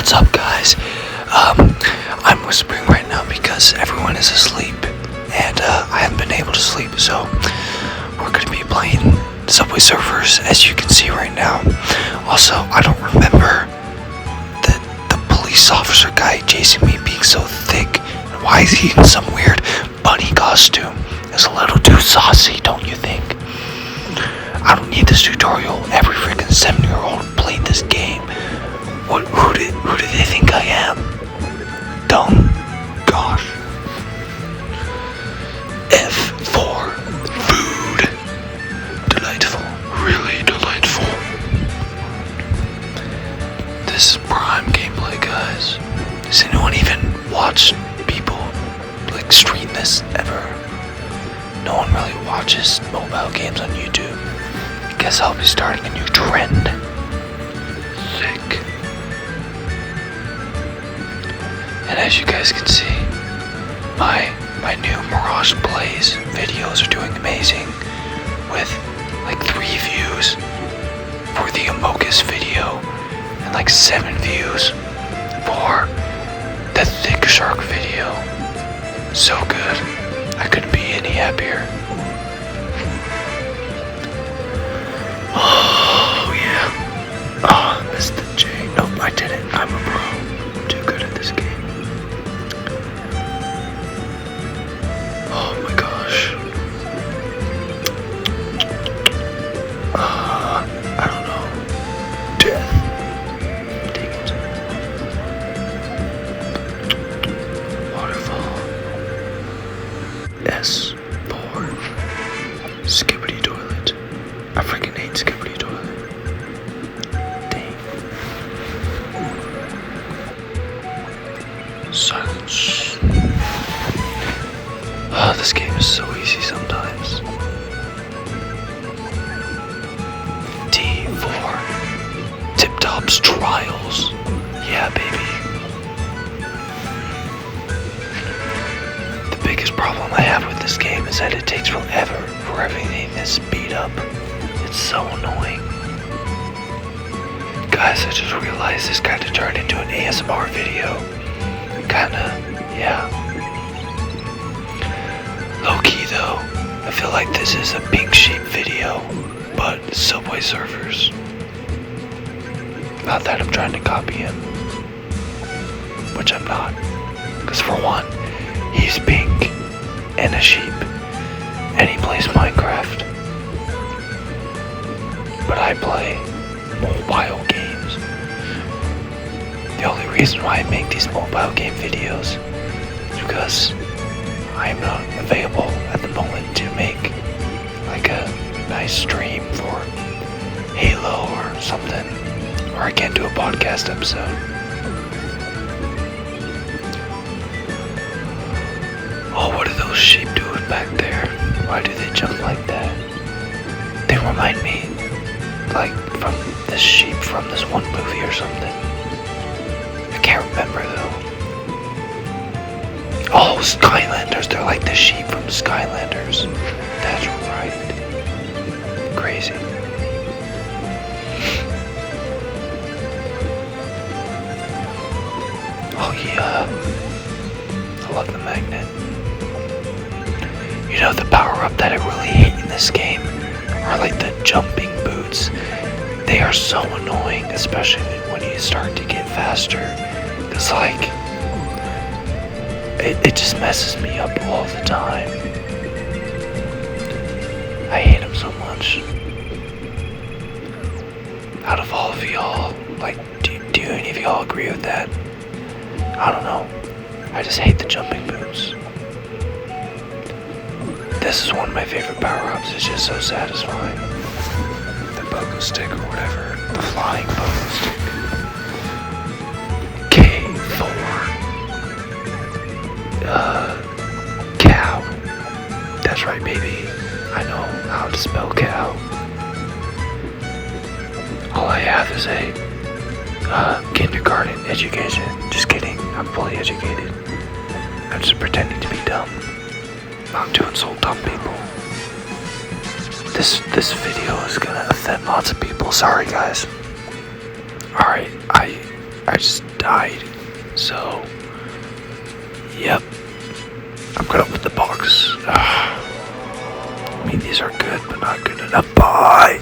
What's up, guys? I'm whispering right now because everyone is asleep, and I haven't been able to sleep, so we're gonna be playing Subway Surfers, as you can see right now. Also, I don't remember the police officer guy chasing me being so thick, and why is he in some weird bunny costume? It's a little too saucy, don't you think? I don't need this tutorial. Every freaking 7-year-old played this game. Who do they think I am? Dumb? Gosh. F for food. Delightful. Really delightful. This is prime gameplay, guys. Does anyone even watch people like stream this ever? No one really watches mobile games on YouTube. I guess I'll be starting a new trend. Sick. And as you guys can see, my new Mirage Plays videos are doing amazing, with like 3 views for the Amogus video and like 7 views for the Thick Shark video. So good. I couldn't be any happier. Oh yeah. Oh, I missed the J. Nope, I didn't. I'm a pro. I'm too good at this game. Oh my gosh. I don't know. Death. Take it. Waterfall. S for Skibbity Toilet. I freaking hate Skibbity Toilet. Dang. Silence. This game is so easy sometimes. T for Tip Top's Trials. Yeah, baby. The biggest problem I have with this game is that it takes forever for everything to speed up. It's so annoying. Guys, I just realized this kinda turned into an ASMR video. Kinda, yeah. Low-key though, I feel like this is a Pink Sheep video, but Subway Surfers. Not that I'm trying to copy him, which I'm not. Because for one, he's pink and a sheep, and he plays Minecraft. But I play mobile games. The only reason why I make these mobile game videos is because I am not available at the moment to make like a nice stream for Halo or something, or I can't do a podcast episode. Oh, what are those sheep doing back there? Why do they jump like that? They remind me like from this sheep from this one movie or something. I can't remember though. Oh, Skylanders, they're like the sheep from Skylanders. That's right. Crazy. Oh yeah. I love the magnet. You know, the power-up that I really hate in this game are like the jumping boots. They are so annoying, especially when you start to get faster. Cause like, it just messes me up all the time. I hate him so much. Out of all of y'all, like, do any of y'all agree with that? I don't know. I just hate the jumping boots. This is one of my favorite power-ups. It's just so satisfying. The pogo stick or whatever. The flying pogo stick. Cow. That's right, baby. I know how to spell cow. All I have is a kindergarten education. Just kidding. I'm fully educated. I'm just pretending to be dumb. Not to insult dumb people. This video is gonna offend lots of people. Sorry, guys. Alright, I just died. So, yep. I'm gonna open the box. I mean, these are good, but not good enough. Bye.